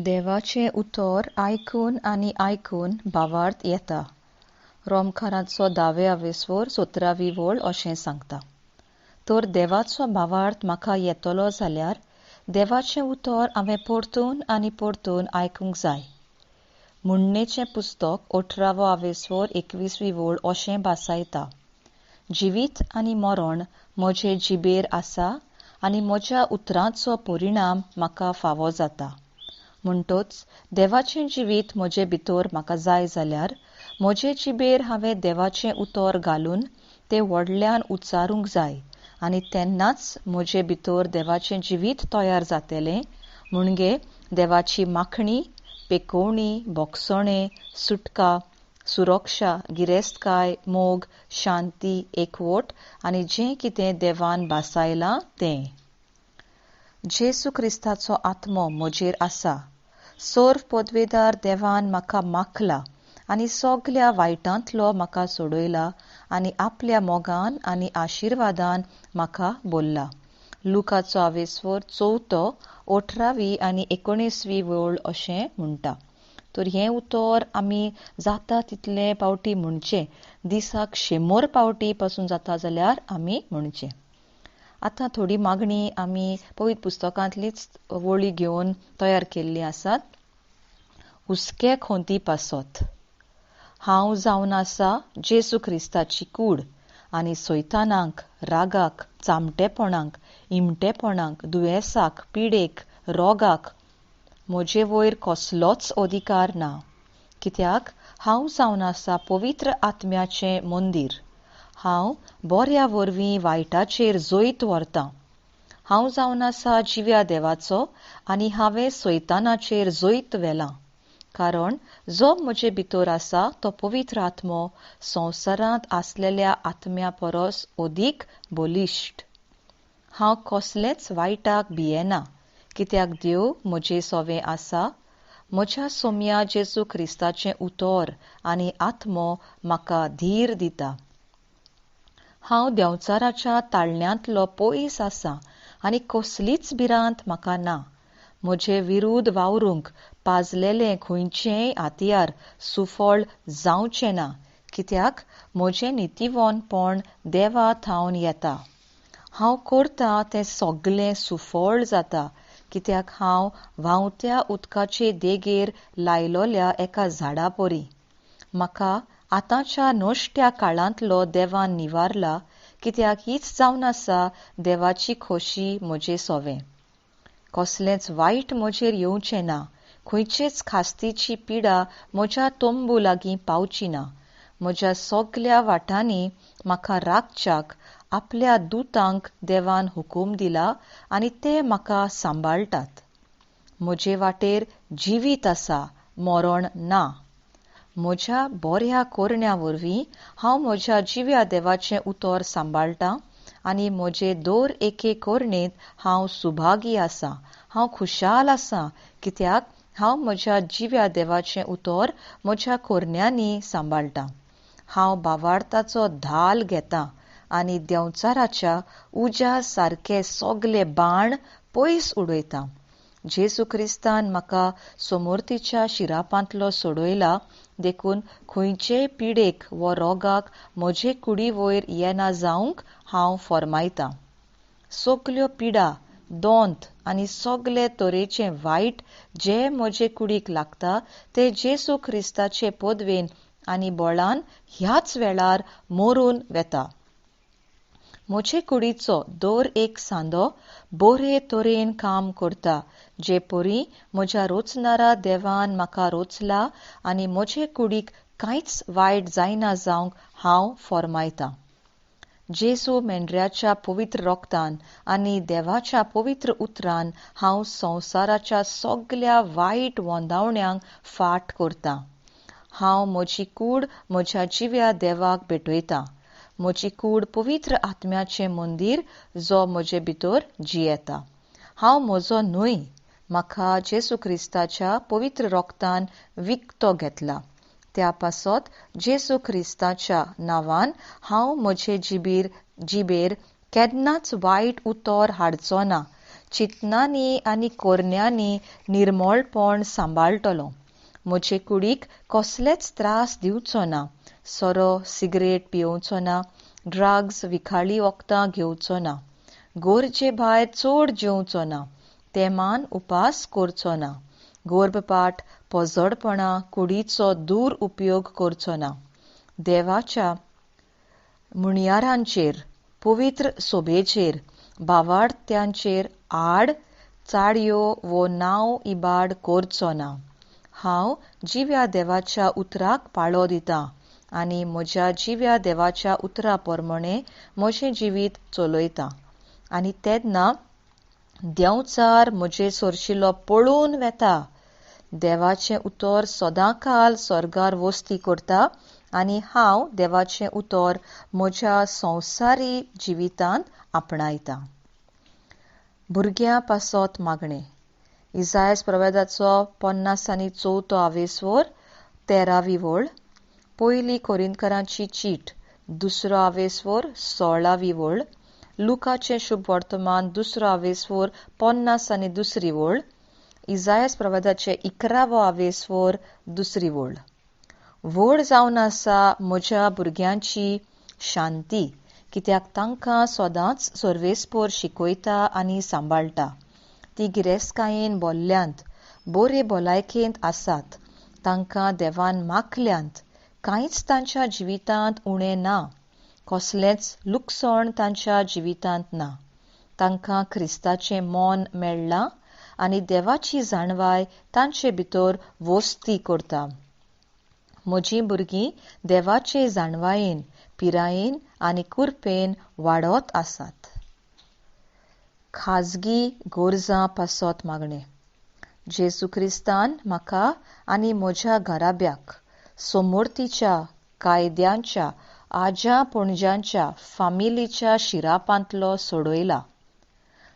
देवाचें उतर आयकून आनी आयकून भावार्थ येता. रोमकारांचो 10वे आवेसवर 17वी वळ अशें सांगता. तर देवाचो भावार्थ म्हाका येतलो जाल्यार देवाचें उतर हांवें परतून आनी परतून आयकूंक जाय. मुण्णेचें पुस्तक 18वो आवेसवर 21वी वळ अशें भासायता. जिवीत आनी मरण म्हजे जिबेर आसा आनी म्हज्या उतरांचो परिणाम म्हाका फावो जाता. म्हणटच देवाचें जिवीत म्हजे भितर म्हाका जाय जाल्यार म्हजे जिबेर हांवें देवाचें उतर घालून तें व्हडल्यान उच्चारूंक जाय आनी तेन्नाच म्हजे भितर देवाचें जिवीत तयार जातलें. म्हणजे देवाची माखणी, पेकोवणी, भोगसणें, सुटका, सुरक्षा, गिरेस्तकाय, मोग, शांती, एकवट आनी जें कितें देवान भासायलां तें. जेसू क्रिस्ताचो आत्मो म्हजेर आसा. सर्व पदवेदार देवान म्हाका माखला आनी सगल्या वायटांतलो म्हाका सोडयला आनी आपल्या मोगान आनी आशिर्वादान म्हाका बोल्ला. लुकाचो आवेसवर 4 18वी आनी 19वी वळ अशें म्हणटा. तर हें उतर आमी जाता तितले पावटी म्हणचें. दिसाक 100 पावटी पासून जाता जाल्यार आमी म्हणचें. आतां थोडी मागणी आमी पवित्र पुस्तकांतलीच वळी घेवन तयार केल्ली आसात. हुस्के खोंती पासत. हांव जावन आसा जेसू क्रिस्ताची कूड आनी सैतानांक, रागाक, चामटेपणांक, इमटेपणांक, दुयेंसाक, पिडेक, रोगाक म्हजे वयर कसलोच अधिकार ना. कित्याक हांव जावन आसा पवित्र आत्म्याचें मंदीर. हांव बऱ्या वरवीं वायटाचेर जैत व्हरतां. हांव जावन आसा जिव्या देवाचो आनी हांवें सैतानाचेर जैत व्हेलां. कारण जो म्हजे भितर आसा तो पवित्र आत्मो संवसारांत आसलेल्या आत्म्या परस अदीक बलिश्ट. हांव कसलेच वायटाक भियेना, कित्याक देव म्हजे सोवें आसा. म्हज्या सोम्या जेसू क्रिस्ताचें उतर आनी आत्मो म्हाका धीर दिता. हांव देंवचाराच्या ताळण्यांतलो पयस आसा आनी कसलीच भिरांत म्हाका ना. म्हजे विरूध्द वावरूंक पाजलेलें खंयचेंय हातियार सुफळ जावचें ना, कित्याक म्हजें नितीवोनपण देवा थावन येता. हांव करतां तें सगळें सुफळ जाता, कित्याक हांव व्हांवत्या उदकाचे देगेर लायलोल्या एका झाडा परी. म्हाका आतांच्या नश्ट्या काळांतलो देवान निवारला, कित्याक हीच जावन आसा देवाची खोशी म्हजे सोवें. कसलेंच वायट म्हजेर येवचें ना. खंयचेच खास्तीची पिडा म्हज्या तोंबू लागीं पावची ना. म्हज्या सगल्या वाटांनी म्हाका राखच्याक आपल्या दुतांक देवान हुकूम दिला आनी ते म्हाका सांबाळटात. म्हजे वाटेर जिवीत आसा, मरण ना. म्हज्या बऱ्या कोरण्या वरवीं हांव म्हज्या जिव्या देवाचें उतर सांबाळटां आनी म्हजे दर एके कोरणेंत हांव सुभागी आसां. हांव खुशाल आसां, कित्याक हांव म्हज्या जिव्या देवाचें उतर म्हज्या कोरण्यांनी सांबाळटां. हांव भावार्थाचो धाल घेतां आनी देंवचाराच्या उज्या सारके सगले बाण पयस उडयतां. जेसू क्रिस्तान म्हाका समोर्तीच्या शिरापांतलो सोडयला, देखून खंयचेय पिडेक वा रोगाक म्हजे कुडी वयर येना जावंक हांव फर्मायतां. सगल्यो पिडा, दोंत आनी सगले तरेचें वायट जें म्हजे कुडीक लागता तें जेसू क्रिस्ताचे पदवेन आनी बळान ह्याच वेळार मरून वेता. म्हजे कुडीचो दर एक सांदो बरे तरेन काम करता, जे परी म्हज्या रोचणारा देवान म्हाका रोचला आनी म्हजे कुडीक कांयच वायट जायना जावंक हांव फर्मायतां. जेसू मेंढऱ्याच्या पवित्र रोगतान आनी देवाच्या पवित्र उतरान हांव संवसाराच्या सगल्या वायट वोंदावण्यांक फाट करतां. हांव म्हजी कूड म्हज्या जिव्या देवाक भेटयतां. म्हजी कूड पवित्र आत्म्याचें मंदीर जो म्हजे भितर जियेता. हांव म्हजो न्हय, म्हाका जेसू क्रिस्ताच्या पवित्र रोगतान विकतो घेतला. त्या पासत जेसू क्रिस्ताच्या नांवान हांव म्हजे जिबेर केन्नाच वायट उतर हाडचो ना. चिंतनांनी आनी कोरण्यांनी निर्मळपण सांबाळटलो. म्हजे कुडीक कसलेच त्रास दिवचो ना. सोरो सिगरेट पिवचो ना. ड्रग्स विखाळी वखदां घेवचो ना. गरजे भायर चड जेवचो ना. तेमान उपास करचो ना. गर्भपाठ पोजडपणा कुडीचो दूर उपयोग करचो ना. देवाच्या मुणयारांचेर पवित्र सोबेचेर भावार्थ्यांचेर आड चाडयो वो नांव इबाड करचो ना. हांव जिव्या देवाच्या उतराक पाळो दितां आनी म्हज्या जिव्या देवाच्या उतरा प्रमाणें म्हजें जिवीत चलयतां. आनी तेन्ना देंवचार म्हजे सोरशिल्लो पळून वेता. देवाचें उतर सदांकाल स्वर्गार वस्ती करता आनी हांव देवाचें उतर म्हज्या संवसारी जिवितांत आपणायतां. भुरग्यां पासत मागणें. इसायास प्रवेदाचो 50 आवेसवर 13वी वळ. पयली कोरिंथकारांची चीट 2 आवेसवर 16वी वळ. लुकाचें शुभ वर्तमान 2 आवेसवर 50 वळ. इसायास प्रवेदाचें 11 आवेसवर 2 वळ. व्हड जावन आसा म्हज्या भुरग्यांची शांती, कित्याक तांकां सदांच सर्वेस्पर शिकयता आनी सांबाळटा. ती गिरेस्तकायेन भोल्ल्यांत, बरे भलायकेंत आसात. तांकां देवान माखल्यांत. कांयच तांच्या जिवितांत उणें ना. कसलेंच लुकसण तांच्या जिवितांत ना. तांकां क्रिस्ताचें मोन मेळ्ळां आनी देवाची जाणवाय तांचे भितर वस्ती करता. म्हजीं भुरगीं देवाचे जाणवायेन, पिरायेन आनी कृपेन वाडत आसात. खाजगी गरजां पासत मागणें. जेजू क्रिस्तान म्हाका आनी म्हज्या घराब्याक समोर्तीच्या कायद्यांच्या आज्या पणज्यांच्या फामिलीच्या शिरापांतलो सोडयला.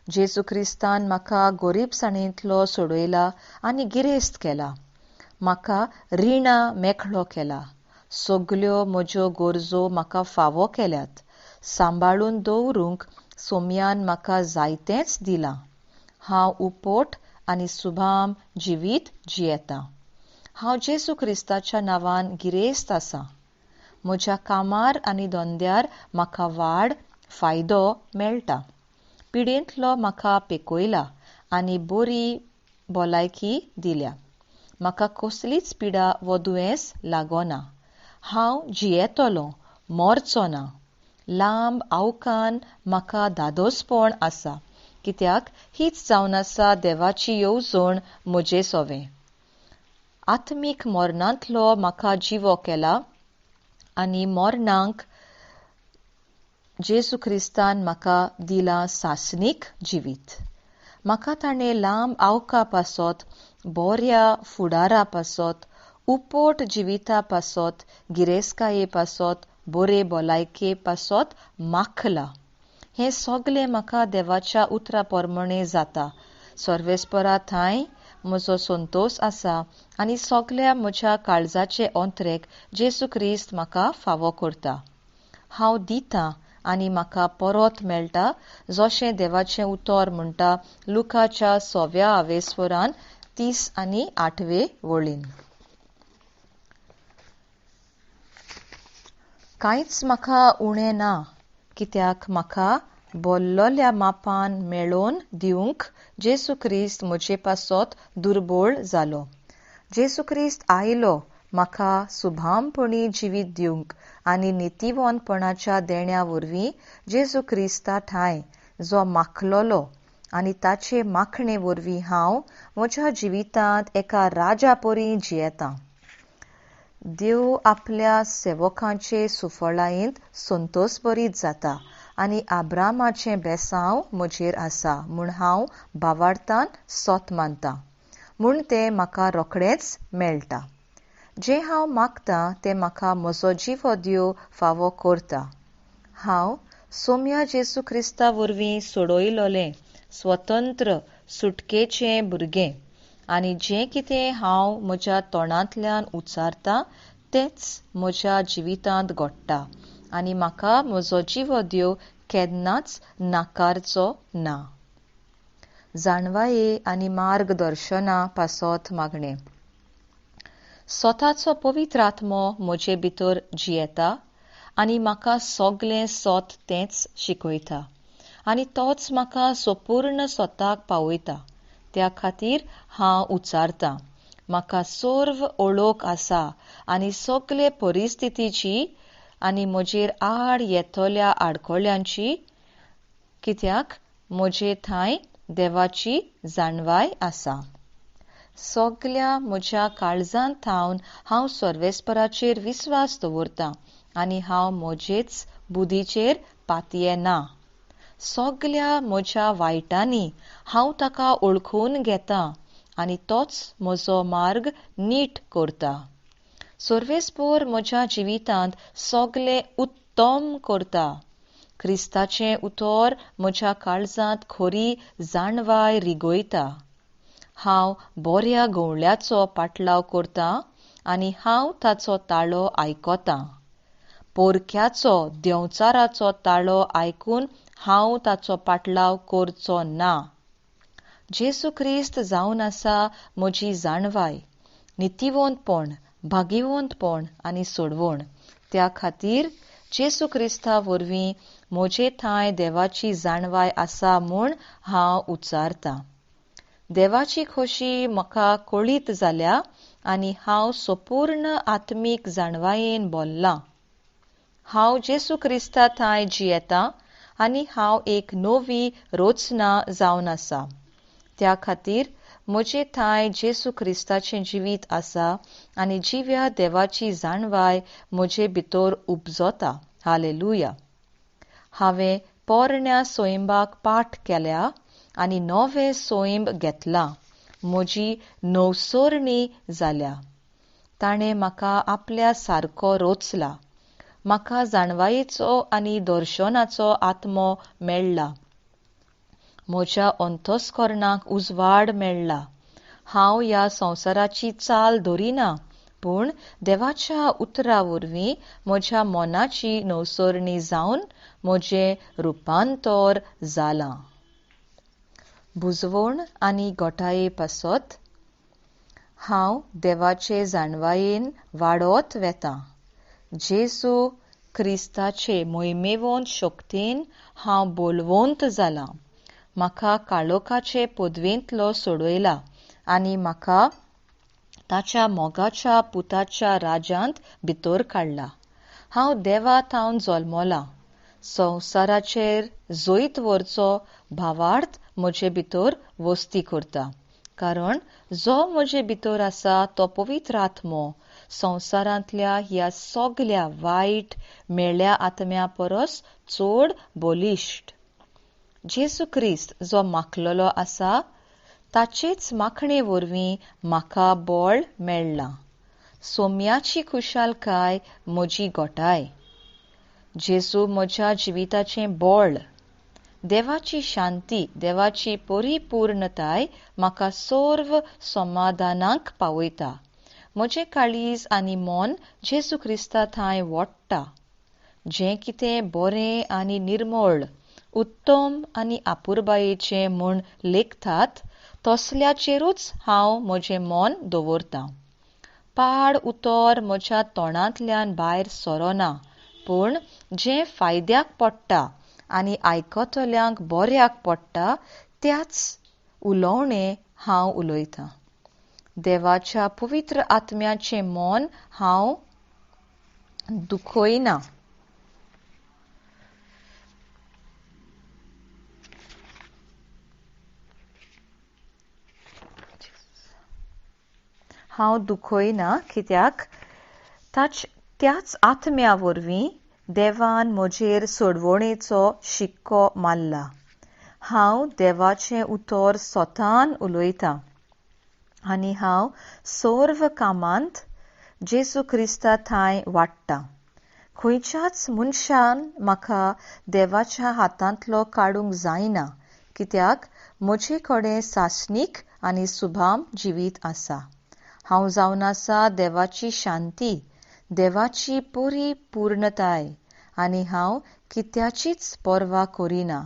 जेजू क्रिस्तान म्हाका गरीबसाणेंतलो सोडयला आनी गिरेस्त केला. म्हाका रिणां मेकळो केला. सगल्यो म्हज्यो गरजो म्हाका फावो केल्यात. सांबाळून दवरूंक सोम्यान म्हाका जायतेंच दिलां. हांव उपोट आनी सुभाम जिवीत जियेतां. हांव जेजू क्रिस्ताच्या नांवान गिरेस्त आसां. म्हज्या कामार आनी धंद्यार म्हाका वाड, फायदो मेळटा. पिडेंतलो म्हाका पेकयला आनी बरी भलायकी दिल्या. म्हाका कसलीच पिडा वो दुयेंस लागना. हांव जियेतलों, मरचो ना. लांब आवकान म्हाका धादोसपण आसा, कित्याक हीच जावन आसा देवाची येवजण म्हजे सोवें. आत्मीक मरणांतलो म्हाका जिवो केला आनी मरणांक जेजू क्रिस्तान म्हाका दिलां सासणीक जिवीत. म्हाका ताणें लांब आवका पासत, बऱ्या फुडारा पासत, उपोट जिविता पासत, गिरेस्तकाये पासत, बरे भलायके पासत माखला. हें सगलें म्हाका देवाच्या उतरा प्रमाणें जाता. सर्वेस्परा थंय म्हजो संतोष आसा आनी सगल्या म्हज्या काळजाचे अंतरेक जेजू क्रिस्त म्हाका फावो करता. हांव दितां आनी म्हाका परत मेळटा, जशें देवाचें उतर म्हणटा लुकाच्या 6 आवेसवरान 30 आनी 8 वळीन. कांयच म्हाका उणें ना, कित्याक म्हाका बोल्लोल्या मापान मेळोवन दिवंक जेजू क्रिस्त म्हजे पासत दुर्बळ जालो. जेजू क्रिस्त आयलो म्हाका सुभामपणी जिवीत दिवंक आनी नितीवंतपणाच्या देण्या वरवीं जेजू क्रिस्ता ठाय जो माखलोलो आनी ताचे माखणे वरवीं हांव म्हज्या जिवितांत एका राजा परी जियेतां. देव आपल्या सेवकांचे सुफळायेंत संतोश भरीत जाता आनी आब्रामाचें बेसांव म्हजेर आसा म्हूण हांव भावार्थान सोत मानतां. म्हूण तें म्हाका रोखडेंच मेळटा. जें हांव मागतां तें म्हाका म्हजो जिवो देव फावो करता. हांव सोम्या जेजू क्रिस्ता वरवीं सोडयलोलें स्वतंत्र सुटकेचें भुरगें आनी जें कितें हांव म्हज्या तोंडांतल्यान उच्चारतां तेंच म्हज्या जिवितांत घडटा आनी म्हाका म्हजो जिवो देव केन्नाच नाकारचो ना. जाणवाये आनी मार्गदर्शना पासत मागणें. स्वताचो पवित्र आत्मो म्हजे भितर जियेता आनी म्हाका सगळें सोत तेंच शिकयता आनी तोच म्हाका संपूर्ण स्वताक पावयता. त्या खातीर हांव उचारतां, म्हाका सर्व ओळख आसा आनी सगळे परिस्थितीची आनी म्हजेर आड येतल्या आडखळ्यांची, कित्याक म्हजे थंय देवाची जाणवाय आसा. सगळ्या म्हज्या काळजांत थावन हांव सर्वेस्पराचेर विस्वास दवरतां आनी हांव म्हजेच बुद्धीचेर पातयें ना. सगळ्या म्हज्या वायटांनी हांव ताका ओळखून घेतां आनी तोच म्हजो मार्ग नीट करता. सर्वेस्पर म्हज्या जिवितांत सगळें उत्तम करता. क्रिस्ताचें उतर म्हज्या काळजांत खरी जाणवाय रिगयता. हांव बऱ्या गवळ्याचो पाटलाव करतां आनी हांव ताचो ताळो आयकतां. पोरक्याचो देंवचाराचो ताळो आयकून हांव ताचो पाटलाव करचो ना. जेसू क्रिस्त जावन आसा म्हजी जाणवाय, नितिवंतपण, भागिवंतपण आनी सोडवण. त्या खातीर जेसू क्रिस्ता वरवीं म्हजे थंय देवाची जाणवाय आसा म्हूण हांव उचारतां. देवाची खोशी म्हाका कळीत जाल्या आनी हांव संपूर्ण आत्मीक जाणवायेन भरलां. हांव जेसू क्रिस्ता थंय जियेतां आनी हांव एक नवी रचना जावन आसा. त्या खातीर म्हजे थंय जेसू क्रिस्ताचें जिवीत आसा आनी जिव्या देवाची जाणवाय म्हजे भितर उपजता. हालेलुया. हांवें पोरण्या सोयंबाक पाठ केल्या आनी नवे सोयंब घेतलां. म्हजी नवसरणी जाल्या. ताणें म्हाका आपल्या सारको रचला. म्हाका जाणवायेचो आनी दर्शनाचो आत्मो मेळ्ळा. म्हज्या अंतस्करणाक उजवाड मेळ्ळा. हांव ह्या संवसाराची चाल धरिना, पूण देवाच्या उतरा वरवीं म्हज्या मनाची नवसरणी जावन म्हजें रुपांतर जालां. बुजवण आनी घोटाये पासत हांव देवाचे जाणवायेन वाडत वेतां. जेसू क्रिस्ताचे मोहिमेवंत शक्तीन हांव बोलवंत जालां. म्हाका काळोखाचे पदवेंतलो सोडयला आनी म्हाका ताच्या मोगाच्या पुताच्या राज्यांत भितर काडला. हांव देवा थावन जल्मलां. संवसाराचेर जैत व्हरचो भावार्थ म्हजे भितर वस्ती करता. कारण जो म्हजे भितर आसा तो पवित्र आत्मो संवसारांतल्या ह्या सगळ्या वायट मेळ्या आत्म्या परस चड बलिश्ट. जेसू क्रिस्त जो माखलेलो आसा ताचेच माखणे वरवीं म्हाका बळ मेळ्ळां. सोम्याची खुशालकाय म्हजी घोटाय. जेसू म्हज्या जिविताचें बळ. देवाची शांती, देवाची परिपूर्णताय म्हाका सर्व समाधानाक पावयता. म्हजें काळीज आनी मन जेसू क्रिस्ता थंय ओडटा. जें कितें बरें आनी निर्मळ, उत्तम आनी आपुरबायेचें म्हूण लेखतात तसल्याचेरूच हांव म्हजें मन दवरतां. पाड उतर म्हज्या तोंडांतल्यान भायर सरना, पूण जें फायद्याक पडटा आनी आयकतल्यांक बऱ्याक पडटा त्याच उलोवणें हांव उलयतां. देवाच्या पवित्र आत्म्याचें मन हांव दुखयना. कित्याक त्याच आत्म्या वरवीं देवान म्हजेर सोडवणेचो शिक्को मारला. हांव देवाचें उतर स्वतान उलयतां आनी हांव सर्व कामांत जेसू क्रिस्ता थंय वाडटां. खंयच्याच मनशान म्हाका देवाच्या हातांतलो काडूंक जायना, कित्याक म्हजे कडेन सासणीक आनी सुभाम जिवीत आसा. हांव जावन आसा देवाची शांती, देवाची परिपूर्णताय आनी हांव कित्याचीच पर्वा करिना.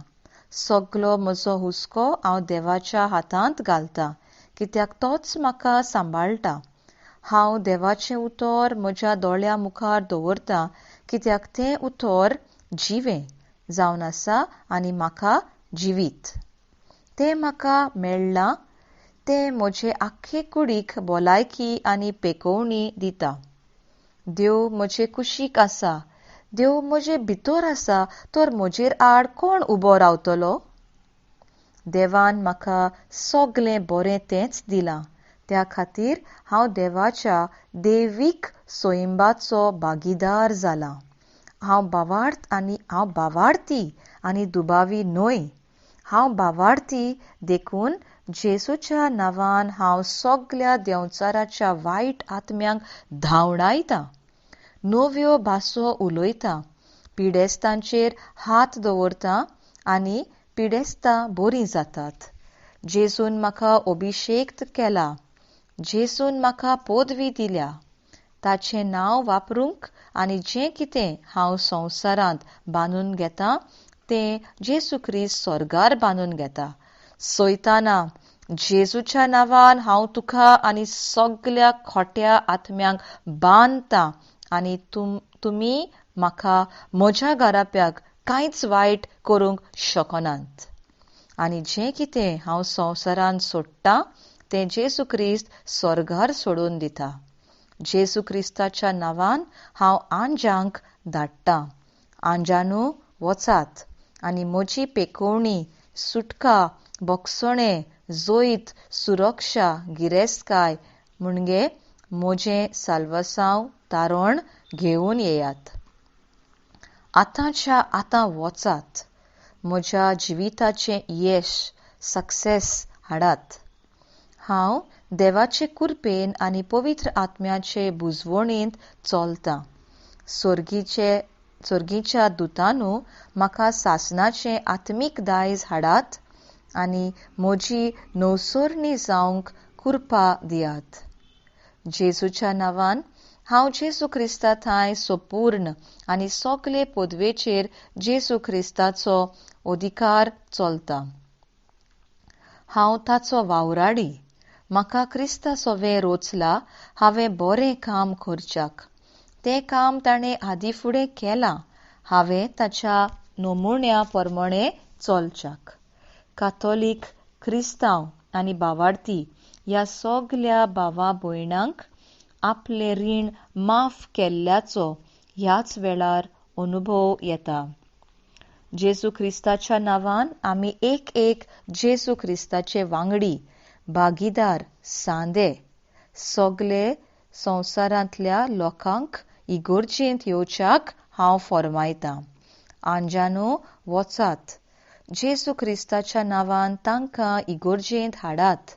सगलो म्हजो हुस्को हांव देवाच्या हातांत घालतां, कित्याक तोच म्हाका सांबाळटा. हांव देवाचें उतर म्हज्या दोळ्या मुखार दवरतां, कित्याक तें उतर जिवें जावन आसा आनी म्हाका जिवीत. तें म्हाका मेळ्ळां, तें म्हजे आख्खे कुडीक भलायकी आनी पेकोवणी दिता. देव म्हजे कुशीक आसा, देव म्हजे भितर आसा, तर म्हजेर आड कोण उबो रावतलो? देवान म्हाका सगलें बरें तेंच दिलां, त्या खातीर हांव देवाच्या देवीक सोयिंबाचो भागीदार जालां. हांव भावार्थी आनी दुबावी न्हय. हांव भावार्थी देखून जेसूच्या नांवान हांव सगल्या देंवचाराच्या वायट आत्म्यांक धांवडायतां. नव्यो भासो उलयतां, पिडेस्तांचेर हात दवरतां आनी पिडेस्तां बरीं जातात. जेसून म्हाका अभिशेक्त केला, जेसून म्हाका पदवी दिल्या. ताचें नांव वापरूंक आनी जें कितें हांव संवसारांत बांदून घेतां तें जेसू ख्रिस्त स्वर्गार बांदून घेता. सैताना, जेजूच्या नांवान हांव तुका आनी सगल्या खोट्या आत्म्यांक बांदतां आनी तुमी म्हाका म्हज्या घराप्याक कांयच वायट करूंक शकनात. आनी जें कितें हांव संवसारांत सोडटां तें जेसू ख्रिस्त स्वर्गार सोडून दिता. जेसू ख्रिस्ताच्या नांवान हांव आंजांक धाडटां. आंजानू वचात आनी म्हजी पेकोवणी, सुटका, भोगसणें, जैत, सुरक्षा, गिरेस्तकाय म्हणगे म्हजें साल्वासांव तारण घेवन येयात. आतांच्या आतां वचात. म्हज्या जिविताचें येश, सक्सेस हाडात. हांव देवाचे कृपेन आनी पवित्र आत्म्याचे बुजवणेंत चलतां. सर्गीच्या दुतांनू म्हाका सासणाचें आत्मीक दायज हाडात आनी म्हजी नवसरणी जावंक कृपा दियात. जेजूच्या नांवान हांव जेसू ख्रिस्ता थंय संपूर्ण आनी सगले पदवेचेर जेसू ख्रिस्ताचो अधिकार चलतां. हांव ताचो वावराडी. म्हाका क्रिस्ता सवें रोचला हांवें बरें काम करच्याक. तें काम ताणें आदीं फुडें केलां, हांवें ताच्या नमुन्या प्रमाणें चलच्याक. कातोलीक, क्रिस्तांव आनी भावार्थी ह्या सगल्या भावा भयणांक आपलें रीण माफ केल्ल्याचो ह्याच वेळार अनुभव येता. जेसू ख्रिस्ताच्या नांवान आमी एक जेसू ख्रिस्ताचे वांगडी, भागीदार, सांदे. सगले संवसारांतल्या लोकांक इगोर्जेंत येवच्याक हांव फर्मायतां. आंजानू वचात. जेसू ख्रिस्ताच्या नांवान तांकां इगोर्जेंत हाडात.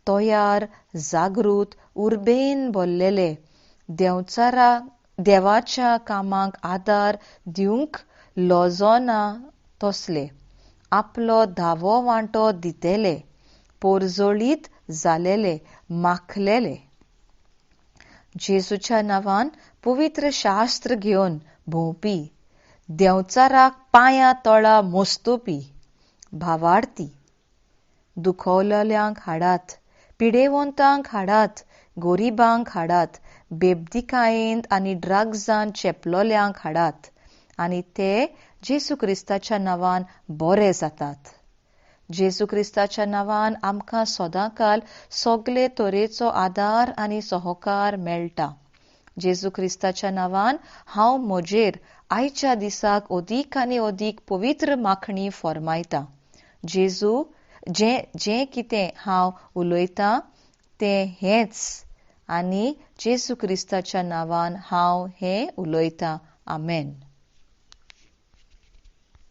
तोयार, जागृत, उर्बेन भरलेले, देवाच्या कामाक आदार दिवंक लजना तसले, आपलो धावो वांटो दितेले, पोरजोळीत जालेले, माखलेले. जेसूच्या नांवान पवित्र शास्त्र घेवन भोंवपी, देंवचाराक पांयां तळां मोस्तोवपी, भावार्थी. दुखवलेल्यांक हाडात, पिडेवंतांक हाडात, गोरिबांक हाडात, बेबदिकायेंत आनी ड्रग्जांत चेपलोल्यांक हाडात आनी ते जेसू ख्रिस्ताच्या नांवान बरे जातात. जेसू ख्रिस्ताच्या नांवान आमकां सदांकाल सगले तरेचो आदार आनी सहकार मेळटा. जेसू ख्रिस्ताच्या नांवान हांव म्हजेर आयच्या दिसाक अदीक आनी अदीक पवित्र माखणी फर्मायतां. जें कितें हांव उलयतां तें हेंच आनी जेसू ख्रिस्ताच्या नांवान हांव हें उलयतां. आमेन.